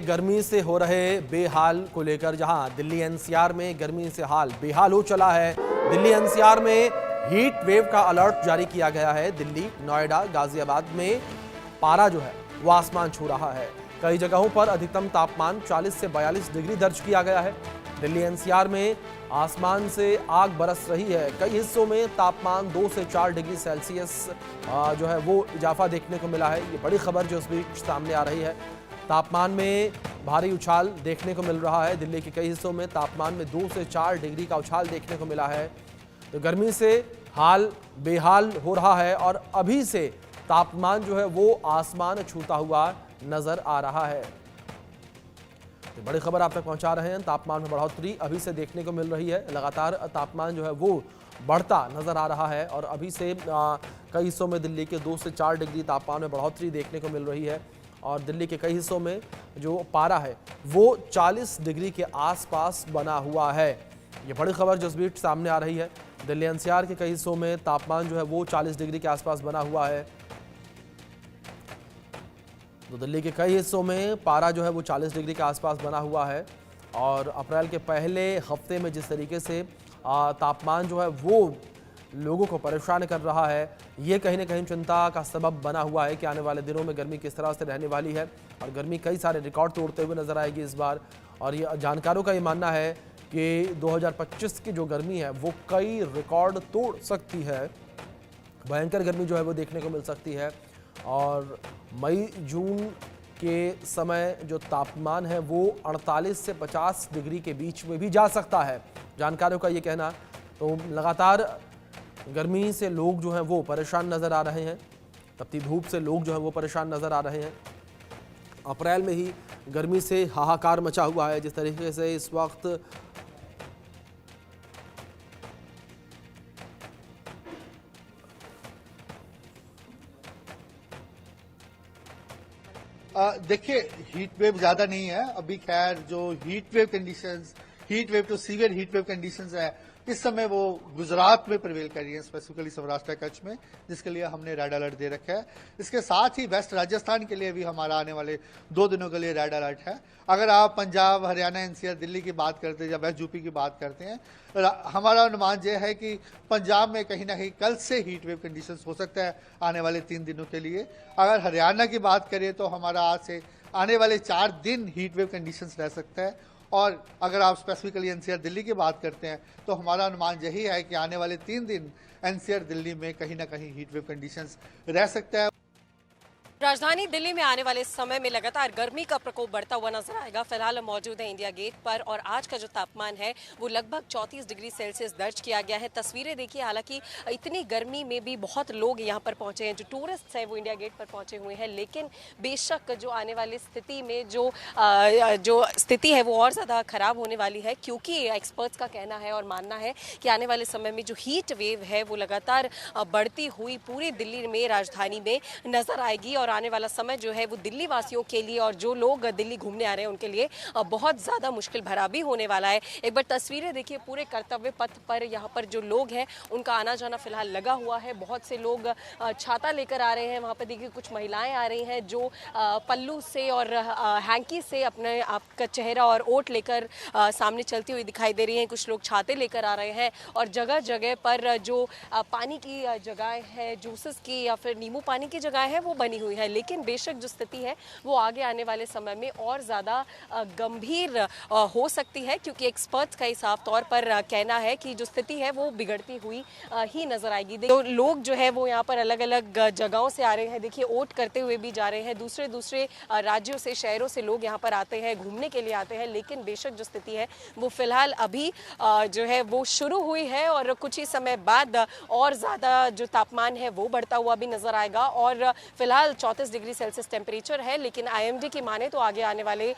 गर्मी से हो रहे बेहाल को लेकर जहां दिल्ली एनसीआर में गर्मी से हाल बेहाल हो चला है। दिल्ली एनसीआर में हीट वेव का अलर्ट जारी किया गया है। दिल्ली, नोएडा, गाजियाबाद में पारा जो है वो आसमान छू रहा है। कई जगहों पर अधिकतम तापमान 40 से 42 डिग्री दर्ज किया गया है। दिल्ली एनसीआर में आसमान से आग बरस रही है। कई हिस्सों में तापमान 2 से 4 डिग्री सेल्सियस जो है वो इजाफा देखने को मिला है। ये बड़ी खबर जो इस बीच सामने आ रही है। तापमान में भारी उछाल देखने को मिल रहा है। दिल्ली के कई हिस्सों में तापमान में 2 से 4 डिग्री का उछाल देखने को मिला है। तो गर्मी से हाल बेहाल हो रहा है और अभी से तापमान जो है वो आसमान छूता हुआ नजर आ रहा है। तो बड़ी खबर आप तक पहुंचा रहे हैं। तापमान में बढ़ोतरी अभी से देखने को मिल रही है। लगातार तापमान जो है वो बढ़ता नजर आ रहा है और अभी से कई हिस्सों में दिल्ली के 2 से 4 डिग्री तापमान में बढ़ोतरी देखने को मिल रही है। और दिल्ली के कई हिस्सों में जो पारा है वो 40 डिग्री के आसपास बना हुआ है। ये बड़ी खबर जो इस बीच सामने आ रही है। दिल्ली एनसीआर के कई हिस्सों में तापमान जो है वो 40 डिग्री के आसपास बना हुआ है। तो दिल्ली के कई हिस्सों में पारा जो है वो 40 डिग्री के आसपास बना हुआ है। और अप्रैल के पहले हफ्ते में जिस तरीके से तापमान जो है वो लोगों को परेशान कर रहा है, ये कहीं ना कहीं चिंता का सबब बना हुआ है कि आने वाले दिनों में गर्मी किस तरह से रहने वाली है। और गर्मी कई सारे रिकॉर्ड तोड़ते हुए नजर आएगी इस बार। और ये जानकारों का ये मानना है कि 2025 की जो गर्मी है वो कई रिकॉर्ड तोड़ सकती है। भयंकर गर्मी जो है वो देखने को मिल सकती है। और मई जून के समय जो तापमान है वो 48 से 50 डिग्री के बीच में भी जा सकता है, जानकारों का ये कहना। तो लगातार गर्मी से लोग जो हैं वो परेशान नज़र आ रहे हैं। तपती धूप से लोग जो हैं वो परेशान नज़र आ रहे हैं। अप्रैल में ही गर्मी से हाहाकार मचा हुआ है। जिस तरीके से इस वक्त देखिए, हीट वेव ज्यादा नहीं है अभी। खैर, जो heat wave conditions, heat wave to severe heat wave conditions है इस समय वो गुजरात में प्रिवेल कर रही है, स्पेसिफिकली सौराष्ट्र कच्छ में, जिसके लिए हमने रेड अलर्ट दे रखा है। इसके साथ ही वेस्ट राजस्थान के लिए भी हमारा आने वाले 2 दिनों के लिए रेड अलर्ट है। अगर आप पंजाब, हरियाणा, एनसीआर, दिल्ली की बात करते हैं या वेस्ट यूपी की बात करते हैं, हमारा अनुमान यह है कि पंजाब में कहीं ना कहीं कल से हीट वेव कंडीशंस हो सकता है आने वाले 3 दिनों के लिए। अगर हरियाणा की बात करें तो हमारा आज से आने वाले 4 दिन हीट वेव कंडीशंस रह सकता है। और अगर आप स्पेसिफिकली एनसीआर दिल्ली की बात करते हैं तो हमारा अनुमान यही है कि आने वाले 3 दिन एनसीआर दिल्ली में कहीं ना कहीं हीट वेव कंडीशंस रह सकता है। राजधानी दिल्ली में आने वाले समय में लगातार गर्मी का प्रकोप बढ़ता हुआ नजर आएगा। फिलहाल हम मौजूद है इंडिया गेट पर और आज का जो तापमान है वो लगभग 34 डिग्री सेल्सियस दर्ज किया गया है। तस्वीरें देखिए, हालांकि इतनी गर्मी में भी बहुत लोग यहाँ पर पहुंचे हैं, जो टूरिस्ट हैं वो इंडिया गेट पर पहुंचे हुए हैं। लेकिन बेशक जो आने वाली स्थिति में जो स्थिति है वो और ज़्यादा खराब होने वाली है, क्योंकि एक्सपर्ट्स का कहना है और मानना है कि आने वाले समय में जो हीट वेव है वो लगातार बढ़ती हुई पूरी दिल्ली में, राजधानी में नजर आएगी। और आने वाला समय जो है वो दिल्ली वासियों के लिए और जो लोग दिल्ली घूमने आ रहे हैं उनके लिए बहुत ज़्यादा मुश्किल भरा भी होने वाला है। एक बार तस्वीरें देखिए, पूरे कर्तव्य पथ पर यहाँ पर जो लोग हैं उनका आना जाना फिलहाल लगा हुआ है। बहुत से लोग छाता लेकर आ रहे हैं। वहाँ पर देखिए कुछ महिलाएं आ रही हैं जो पल्लू से और हैंकी से अपने आपका चेहरा और ओट लेकर सामने चलती हुई दिखाई दे रही हैं। कुछ लोग छाते लेकर आ रहे हैं और जगह जगह पर जो पानी की जगह है, जूसेस की या फिर नींबू पानी की जगह है वो बनी हुई है। लेकिन बेशक जो स्थिति है वो आगे आने वाले समय में और ज़्यादा गंभीर हो सकती है, क्योंकि एक्सपर्ट्स का इस साफ तौर पर कहना है कि जो स्थिति है वो बिगड़ती हुई ही नजर आएगी। तो लोग जो है वो यहाँ पर अलग अलग जगहों से आ रहे हैं। देखिए, ओट करते हुए भी जा रहे हैं। दूसरे दूसरे राज्यों से, शहरों से लोग यहाँ पर आते हैं, घूमने के लिए आते हैं। लेकिन बेशक जो स्थिति है वो फिलहाल अभी जो है वो शुरू हुई है और कुछ ही समय बाद और ज़्यादा जो तापमान है वो बढ़ता हुआ भी नजर आएगा। और फिलहाल 34 डिग्री सेल्सियस टेम्परेचर है, लेकिन आईएमडी की माने तो आगे आने वाले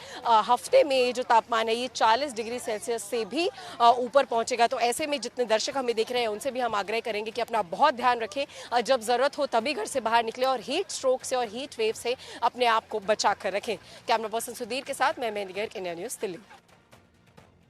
हफ्ते में ये जो तापमान है ये 40 डिग्री सेल्सियस से भी ऊपर पहुंचेगा। तो ऐसे में जितने दर्शक हमें देख रहे हैं उनसे भी हम आग्रह करेंगे कि अपना बहुत ध्यान रखें। जब जरूरत हो तभी घर से बाहर निकले और हीट स्ट्रोक से और हीट वेव से अपने आप को बचा कर रखें। कैमरा पर्सन सुधीर के साथ मैं मेहंदी गर्ग, इंडिया न्यूज़ दिल्ली।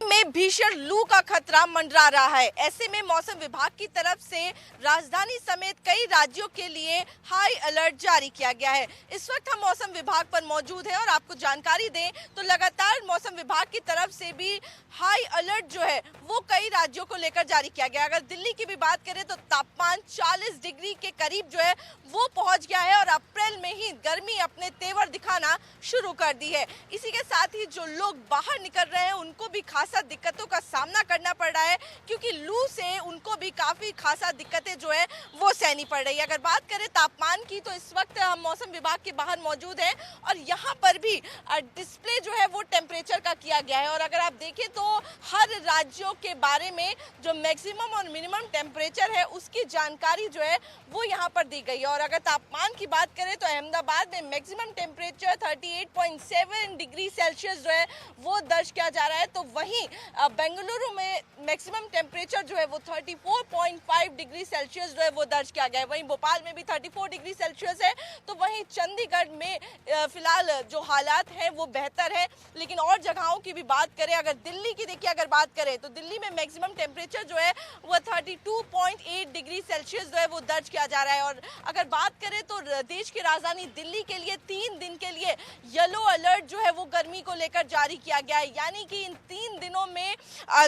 में भीषण लू का खतरा मंडरा रहा है। ऐसे में मौसम विभाग की तरफ से राजधानी समेत कई राज्यों के लिए हाई अलर्ट जारी किया गया है। इस वक्त हम मौसम विभाग पर मौजूद हैं और आपको जानकारी दें तो लगातार मौसम विभाग की तरफ से भी हाई अलर्ट जो है वो कई राज्यों को लेकर जारी किया गया है। अगर दिल्ली की भी बात करें तो तापमान 40 डिग्री के करीब जो है वो पहुंच गया है और अप्रैल में ही गर्मी अपने तेवर दिखाना शुरू कर दी है। इसी के साथ ही जो लोग बाहर निकल रहे हैं उनको भी खासा दिक्कतों का सामना करना पड़ रहा है, क्योंकि लू से उनको भी काफी खासा दिक्कतें जो है वो सहनी पड़ रही है। अगर बात करें तापमान की तो इस वक्त हम मौसम विभाग के बाहर मौजूद हैं और यहाँ पर भी डिस्प्ले जो है वो टेम्परेचर का किया गया है। और अगर आप देखें तो हर राज्यों के बारे में जो मैक्सिमम और मिनिमम टेम्परेचर है उसकी जानकारी जो है वो यहाँ पर दी गई है। और अगर तापमान की बात करें तो अहमदाबाद में मैक्सिमम टेम्परेचर 38.7 डिग्री सेल्सियस जो है वो दर्ज किया जा रहा है, तो वहीं बेंगलुरु में मैक्सिमम टेम्परेचर जो है वो 34.5 डिग्री सेल्सियस जो है वो दर्ज किया गया है। वहीं भोपाल में भी 34 डिग्री सेल्सियस है, तो वहीं चंडीगढ़ में फिलहाल जो हालात हैं वो बेहतर है। लेकिन और जगहों की भी बात करें, अगर दिल्ली की देखिए अगर बात करें तो दिल्ली में मैक्सिमम टेम्परेचर जो है वो 32.8 डिग्री सेल्सियस जो है वो दर्ज किया जा रहा है। और अगर बात करें तो देश की राजधानी दिल्ली के लिए 3 दिन के लिए येलो अलर्ट जो है वो गर्मी को लेकर जारी किया गया है, यानी कि इन 3 दिनों में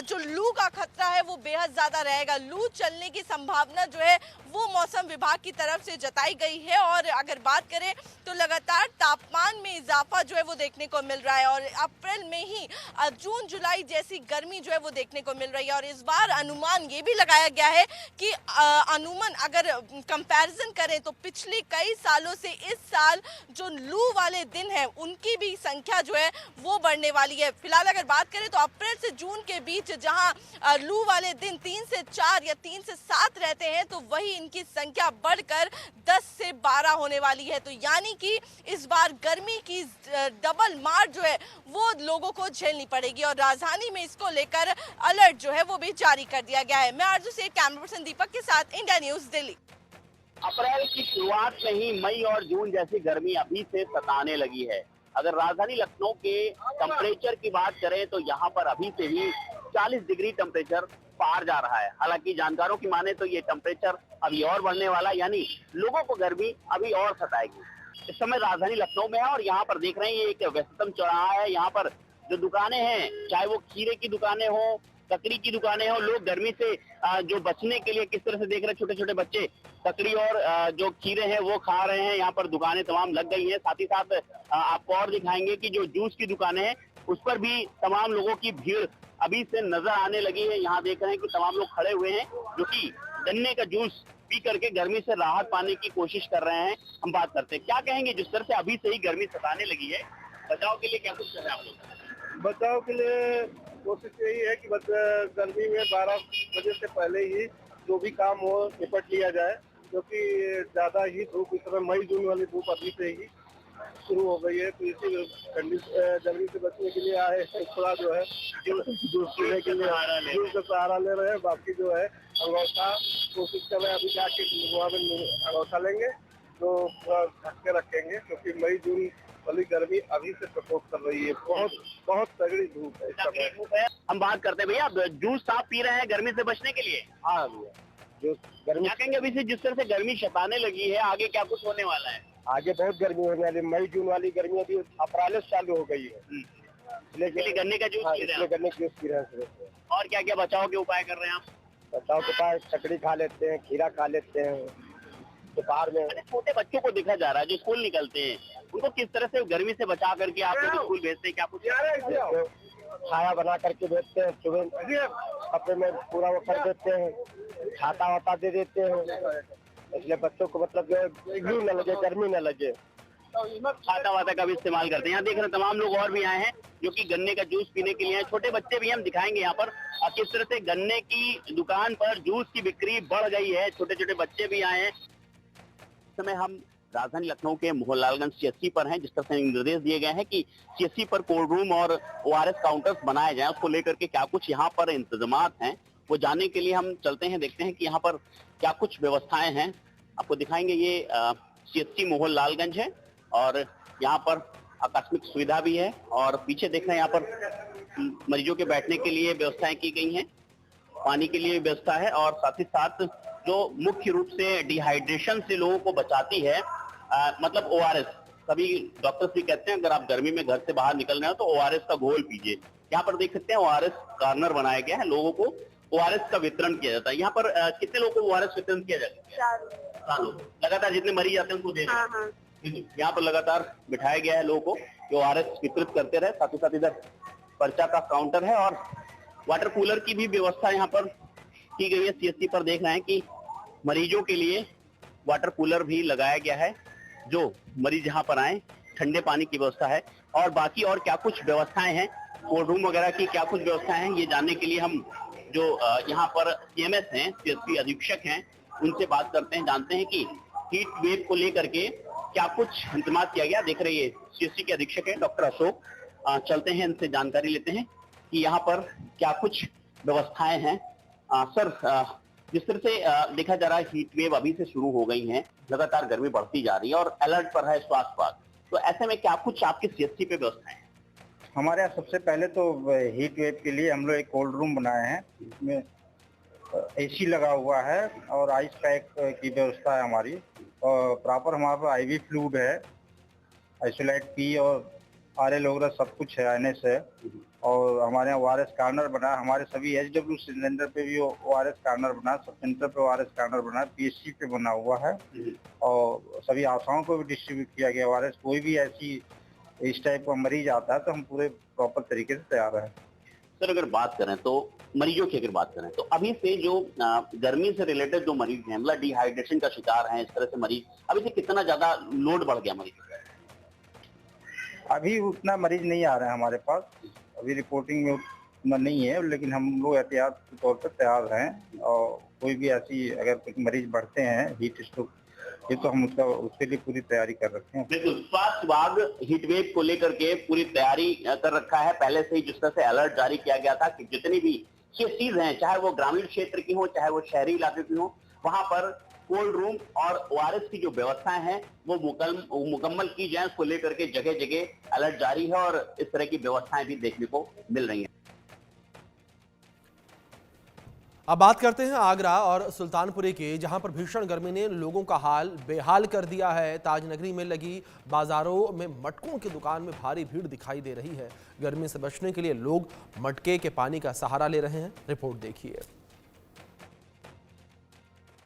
जो लू का खतरा है वो बेहद ज्यादा रहेगा। लू चलने की संभावना जो है वो मौसम विभाग की तरफ से जताई गई है। और अगर बात करें तो लगातार तापमान में इजाफा जो है वो देखने को मिल रहा है और अप्रैल में ही जून जुलाई जैसी गर्मी जो है वो देखने को मिल रही है। और इस बार अनुमान ये भी लगाया गया है कि अनुमान अगर कंपैरिजन करें तो पिछले कई सालों से इस साल जो लू वाले दिन है उनकी भी संख्या जो है वो बढ़ने वाली है। फिलहाल अगर बात करें तो अप्रैल से जून के बीच जहां लू वाले दिन 3 से 4 या 3 से 7 रहते हैं, तो वही इनकी संख्या बढ़कर 10 से 12 होने वाली है। तो यानी कि इस बार गर्मी की डबल मार जो है वो लोगों को झेलनी पड़ेगी और राजधानी में इसको लेकर अलर्ट जो है वो भी जारी कर दिया गया है। मैं आरजू से कैमरा पर्सन दीपक के साथ, इंडिया न्यूज दिल्ली। अप्रैल की शुरुआत में ही मई और जून जैसी गर्मी अभी से सताने लगी है। अगर राजधानी लखनऊ के टेम्परेचर की बात करें तो यहाँ पर अभी से ही 40 डिग्री टेम्परेचर पार जा रहा है। हालांकि जानकारों की माने तो ये टेम्परेचर अभी और बढ़ने वाला, यानी लोगों को गर्मी अभी और सताएगी। इस समय राजधानी लखनऊ में है और यहाँ पर देख रहे हैं ये एक व्यस्ततम चौराहा है। यहाँ पर जो दुकानें हैं, चाहे वो खीरे की दुकानें हो, ककड़ी की दुकानें हो, लोग गर्मी से जो बचने के लिए किस तरह से देख रहे हैं, छोटे छोटे बच्चे ककड़ी और जो खीरे हैं वो खा रहे हैं। यहाँ पर दुकानें तमाम लग गई हैं। साथ ही साथ आपको और दिखाएंगे कि जो जूस की दुकानें हैं उस पर भी तमाम लोगों की भीड़ अभी से नजर आने लगी है। यहाँ देख रहे हैं कि तमाम लोग खड़े हुए हैं जो कि गन्ने का जूस पी करके गर्मी से राहत पाने की कोशिश कर रहे हैं। हम बात करते हैं, क्या कहेंगे जिस तरह से अभी से ही गर्मी सताने लगी है, बचाव के लिए क्या कुछ कर रहे हैं आप लोग? बचाव के लिए कोशिश यही है कि बस गर्मी में 12 बजे से पहले ही जो भी काम हो निपट लिया जाए, क्योंकि ज्यादा ही धूप इस समय मई जून वाली धूप अभी से ही शुरू हो गई है। तो इसी गर्मी से बचने के लिए आए थोड़ा जो है जूस पीने के लिए जूस का सहारा ले रहे हैं। बाकी जो है अंगौठा कोशिश कर रहे हैं, अभी जाके वहाँ में अंगौठा लेंगे तो थोड़ा ढक के रखेंगे, क्योंकि मई जून वाली गर्मी अभी से प्रकोप कर रही है। बहुत तगड़ी धूप है इस समय। हम बात करते हैं भैया, जूस आप पी रहे हैं गर्मी से बचने के लिए? हाँ भैया, जूस गर्मी क्या कहेंगे अभी से जिस तरह से गर्मी सताने लगी है, आगे क्या कुछ होने वाला है? आगे बहुत गर्मी होने वाली। मई जून वाली गर्मी अभी अप्रैल से चालू हो गई है। इसलिए गन्ने का जूस पी रहे हैं? गन्ने का जूस पी रहे हैं। और क्या क्या बचाव के उपाय कर रहे हैं आप? बचाव के पास ककड़ी खा लेते हैं, खीरा खा लेते हैं दोपहर में। छोटे बच्चों को देखा जा रहा है जो स्कूल निकलते हैं, उनको किस तरह से गर्मी से बचा करके आप लोग स्कूल भेजते हैं? क्या कुछ छाया बना करके भेजते हैं, सुबह कपड़े में पूरा वो कर देते हैं, छाता वाता दे देते हैं, इसलिए बच्चों को मतलब लू न लगे, गर्मी न लगे। छाता वाता का भी इस्तेमाल करते हैं। यहाँ देख रहे हैं तमाम लोग और भी आए हैं जो कि गन्ने का जूस पीने के लिए आए। छोटे बच्चे भी हम दिखाएंगे यहाँ पर किस तरह से गन्ने की दुकान पर जूस की बिक्री बढ़ गई है। छोटे छोटे बच्चे भी आए हैं। इस समय हम राजधानी लखनऊ के मोहनलालगंज सीएससी पर हैं, जिस तरह से निर्देश दिए गए हैं कि सीएससी पर कोल्ड रूम और ओआरएस काउंटर्स बनाए जाएं। उसको लेकर के क्या कुछ यहाँ पर इंतजामात हैं वो जानने के लिए हम चलते हैं, देखते हैं कि यहाँ पर क्या कुछ व्यवस्थाएं हैं। आपको दिखाएंगे, ये सीएससी मोहनलालगंज है और यहाँ पर आकस्मिक सुविधा भी है और पीछे देख रहे हैं यहाँ पर मरीजों के बैठने के लिए व्यवस्थाएं की गई हैं, पानी के लिए व्यवस्था है और साथ ही साथ जो मुख्य रूप से डिहाइड्रेशन से लोगों को बचाती है, मतलब ओआरएस। सभी डॉक्टर्स भी कहते हैं अगर आप गर्मी में घर से बाहर निकल रहे हो तो ओआरएस का घोल पीजिए। यहाँ पर देख सकते हैं ओआरएस कॉर्नर बनाया गया है, लोगों को ओआरएस का वितरण किया जाता है। यहाँ पर कितने लोगों को ओआरएस वितरण किया जाता है? 4 लोग। लगातार जितने मरीज आते हैं उनको दे रहे हैं। यहाँ पर लगातार बिठाया गया है लोगों को जो ओआरएस वितरित करते रहे। साथ ही साथ इधर पर्चा का काउंटर है और वाटर कूलर की भी व्यवस्था यहाँ पर की गई है। सीएससी पर देख रहे हैं कि मरीजों के लिए वाटर कूलर भी लगाया गया है, जो मरीज यहाँ पर आए ठंडे पानी की व्यवस्था है। और बाकी और क्या कुछ व्यवस्थाएं हैं, कोल्ड रूम वगैरह की क्या कुछ व्यवस्थाएं हैं, ये जानने के लिए हम जो यहाँ पर सीएमएस हैं, सीएससी अधीक्षक हैं, उनसे बात करते हैं, जानते हैं कि हीट वेव को लेकर के क्या कुछ इंतजाम किया गया। देख रहे हैं सीएससी के अधीक्षक हैं डॉक्टर अशोक, चलते हैं इनसे जानकारी लेते हैं कि यहाँ पर क्या कुछ व्यवस्थाएं हैं। सर, जिस तरह से देखा जा रहा है हीट वेव अभी से शुरू हो गई है, लगातार गर्मी बढ़ती जा रही है और अलर्ट पर है स्वास्थ्य विभाग, तो ऐसे में क्या कुछ आपके सीएससी पे व्यवस्थाएं हैं? हमारे यहाँ सबसे पहले तो हीट वेव के लिए हम लोग एक कोल्ड रूम बनाए हैं, इसमें एसी लगा हुआ है और आइस पैक की व्यवस्था है हमारी, और प्रॉपर हमारे पास आईवी फ्लूइड है, आइसोलेट पी और आरएल वगैरह सब कुछ है, एनएस है। और हमारे यहाँ ओआरएस कॉर्नर बना है, हमारे सभी एचडब्ल्यू सिलेंडर पे भी ओआरएस कॉर्नर बना है, सब सेंटर पे ओआरएस कॉर्नर बना है, पीएचसी पे बना हुआ है और सभी आशाओं को भी डिस्ट्रीब्यूट किया गया ओआरएस। कोई भी ऐसी इस टाइप का मरीज आता है तो हम पूरे प्रॉपर तरीके से तैयार हैं। सर, अगर बात करें तो मरीजों की अगर बात करें तो अभी से जो गर्मी से रिलेटेड जो मरीज हैं, मतलब डिहाइड्रेशन का शिकार हैं, इस तरह से मरीज, अभी से कितना ज्यादा लोड बढ़ गया मरीज? अभी उतना मरीज नहीं आ रहे हैं हमारे पास, अभी रिपोर्टिंग में उतना नहीं है, लेकिन हम लोग एहतियात के तौर पर तैयार हैं और कोई भी ऐसी अगर कुछ मरीज बढ़ते हैं हीट स्ट्रोक ये तो हम उसके लिए पूरी तैयारी कर रखे हैं। बिल्कुल, स्वास्थ्य विभाग हीट वेव को लेकर के पूरी तैयारी कर रखा है। पहले से ही जिस तरह से अलर्ट जारी किया गया था कि जितनी भी चीज हैं, चाहे वो ग्रामीण क्षेत्र की हो, चाहे वो शहरी इलाके की हो, वहां पर कोल्ड रूम और ओआरएस की जो व्यवस्थाएं हैं वो मुकम्मल की जाए, उसको लेकर के जगह जगह अलर्ट जारी है और इस तरह की व्यवस्थाएं भी देखने को मिल रही हैं। अब बात करते हैं आगरा और सुल्तानपुरी की, जहां पर भीषण गर्मी ने लोगों का हाल बेहाल कर दिया है। ताजनगरी में लगी बाजारों में मटकों की दुकान में भारी भीड़ दिखाई दे रही है। गर्मी से बचने के लिए लोग मटके के पानी का सहारा ले रहे हैं। रिपोर्ट देखिए।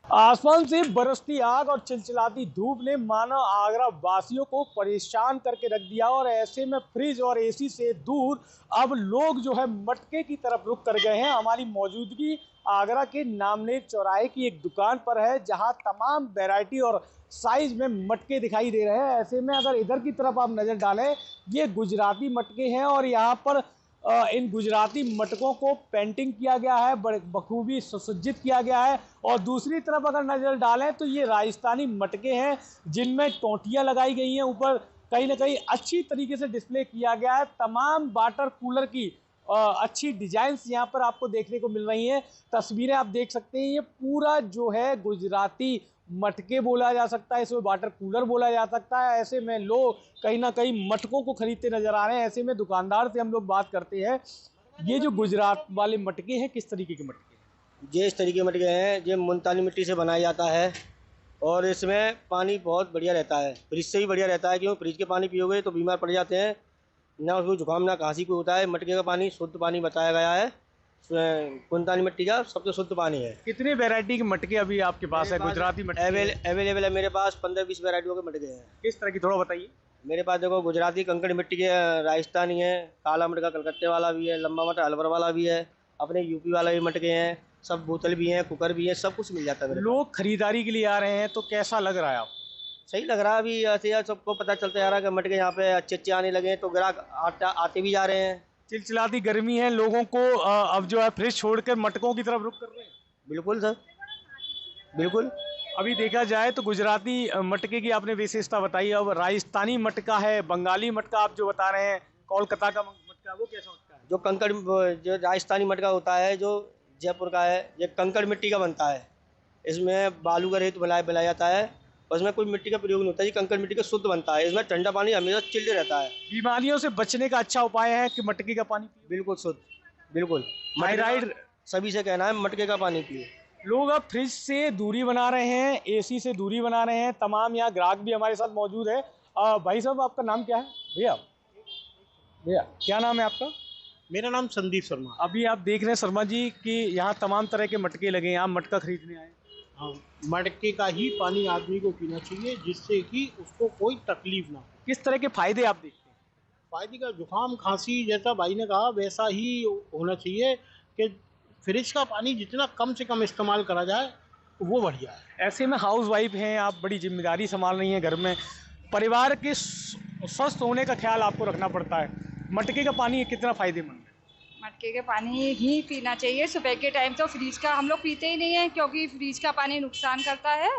आसमान से बरसती आग और चिलचिलाती धूप ने मानो आगरा वासियों को परेशान करके रख दिया और ऐसे में फ्रिज और एसी से दूर अब लोग जो है मटके की तरफ रुख कर गए हैं। हमारी मौजूदगी आगरा के नामनेर चौराहे की एक दुकान पर है, जहां तमाम वैरायटी और साइज में मटके दिखाई दे रहे हैं। ऐसे में अगर इधर की तरफ आप नज़र डालें, ये गुजराती मटके हैं और यहाँ पर इन गुजराती मटकों को पेंटिंग किया गया है, बड़े बखूबी सुसज्जित किया गया है। और दूसरी तरफ अगर नज़र डालें तो ये राजस्थानी मटके हैं जिनमें टोंटियाँ लगाई गई हैं, ऊपर कहीं ना कहीं अच्छी तरीके से डिस्प्ले किया गया है। तमाम वाटर कूलर की अच्छी डिजाइन्स यहाँ पर आपको देखने को मिल रही हैं। तस्वीरें आप देख सकते हैं, ये पूरा जो है गुजराती मटके बोला जा सकता है, इसमें वाटर कूलर बोला जा सकता है। ऐसे में लोग कहीं ना कहीं मटकों को खरीदते नजर आ रहे हैं। ऐसे में दुकानदार से हम लोग बात करते हैं, ये जो गुजरात वाले मटके हैं किस तरीके के मटके हैं? ये इस तरीके के मटके हैं, ये मुल्तानी मिट्टी से बनाया जाता है और इसमें पानी बहुत बढ़िया रहता है, फ्रिज से भी बढ़िया रहता है। क्योंकि फ्रिज के पानी पियोगे तो बीमार पड़ जाते हैं, ना उसको जुकाम ना खांसी को होता है। मटके का पानी शुद्ध पानी बताया गया है, मुल्तानी मिट्टी का सबसे शुद्ध पानी है। कितने वैरायटी के मटके अभी आपके पास है? गुजराती मटके अवेलेबल है मेरे पास 15-20 वैरायटियों के मटके हैं। किस तरह की, थोड़ा बताइए। मेरे पास देखो गुजराती कंकड़ मिट्टी के, राजस्थानी है, काला मटका कलकत्ते वाला भी है, लंबा मटका अलवर वाला भी है, अपने यूपी वाला भी मटके हैं, सब बोतल भी हैं, कुकर भी है, सब कुछ मिल जाता है। लोग खरीदारी के लिए आ रहे हैं तो कैसा लग रहा है आपको? सही लग रहा है। अभी ऐसे यार सबको पता चलता जा रहा है कि मटके यहाँ पे अच्छे आने लगे हैं, तो ग्राहक आते भी जा रहे हैं। चिलचिलाती गर्मी है, लोगों को अब जो है फ्रिज छोड़कर मटकों की तरफ रुख कर रहे हैं। बिल्कुल सर, बिल्कुल। अभी देखा जाए तो गुजराती मटके की आपने विशेषता बताई, अब राजस्थानी मटका है, बंगाली मटका आप जो बता रहे हैं, कोलकाता का मटका, वो कैसा मटका है? जो कंकड़, जो राजस्थानी मटका होता है, जो जयपुर का है, ये कंकड़ मिट्टी का बनता है। इसमें बालू का रेत बनाया जाता है और इसमें कोई मिट्टी का प्रयोग नहीं होता है, ये कंकड़ मिट्टी का शुद्ध बनता है। इसमें ठंडा पानी हमेशा चिल्ड रहता है। बीमारियों से बचने का अच्छा उपाय है कि मटके का पानी पिए। बिल्कुल शुद्ध, बिल्कुल। थायराइड सभी से कहना है मटके का पानी पिए। लोग अब फ्रिज से दूरी बना रहे हैं, एसी से दूरी बना रहे हैं। तमाम यहाँ ग्राहक भी हमारे साथ मौजूद है। भाई साहब, आपका नाम क्या है? भैया क्या नाम है आपका? मेरा नाम संदीप शर्मा। अभी आप देख रहे हैं शर्मा जी कि यहाँ तमाम तरह के मटके लगे हैं, आप मटका खरीदने आए। हाँ, मटके का ही पानी आदमी को पीना चाहिए जिससे कि उसको कोई तकलीफ ना हो। किस तरह के फायदे आप देखते हैं? फायदे का जुकाम खांसी जैसा भाई ने कहा वैसा ही होना चाहिए कि फ्रिज का पानी जितना कम से कम इस्तेमाल करा जाए वो बढ़िया है। ऐसे में हाउस वाइफ हैं आप, बड़ी जिम्मेदारी संभाल रही हैं घर में, परिवार के स्वस्थ होने का ख्याल आपको रखना पड़ता है। मटके का पानी कितना फायदेमंद है? मटके के पानी ही पीना चाहिए सुबह के टाइम। तो फ्रिज का हम लोग पीते ही नहीं है क्योंकि फ्रिज का पानी नुकसान करता है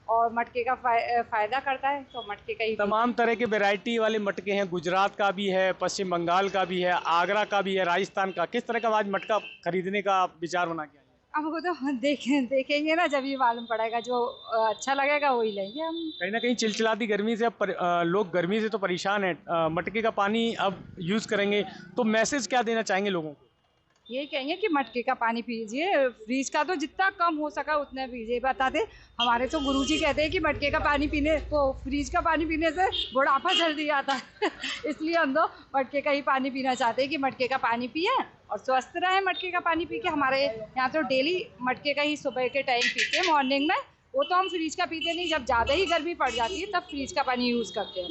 और मटके का फ़ायदा करता है, तो मटके का ही। तमाम तरह के वैरायटी वाले मटके हैं, गुजरात का भी है, पश्चिम बंगाल का भी है, आगरा का भी है, राजस्थान का। किस तरह का आज मटका खरीदने का विचार बना के आए? हमको तो देखेंगे ना, जब ही मालूम पड़ेगा, जो अच्छा लगेगा वही लेंगे हम। कहीं ना कहीं चिलचिलाती गर्मी से अब लोग गर्मी से तो परेशान हैं, मटके का पानी अब यूज़ करेंगे, तो मैसेज क्या देना चाहेंगे लोगों को? यही कहेंगे कि मटके का पानी पीजिए, फ्रिज का तो जितना कम हो सका उतना पीजिए। बताते हमारे तो गुरुजी कहते हैं कि मटके का पानी पीने को, फ्रिज का पानी पीने से बुढ़ापा जल्दी आता है इसलिए हम तो मटके का ही पानी पीना चाहते हैं कि मटके का पानी पिए और स्वस्थ रहे मटके का पानी पी के। हमारे यहाँ तो डेली मटके का ही सुबह के टाइम पीते हैं, मॉर्निंग में। वो तो हम फ्रिज का पीते नहीं, जब ज़्यादा ही गर्मी पड़ जाती है तब फ्रिज का पानी यूज़ करते हैं।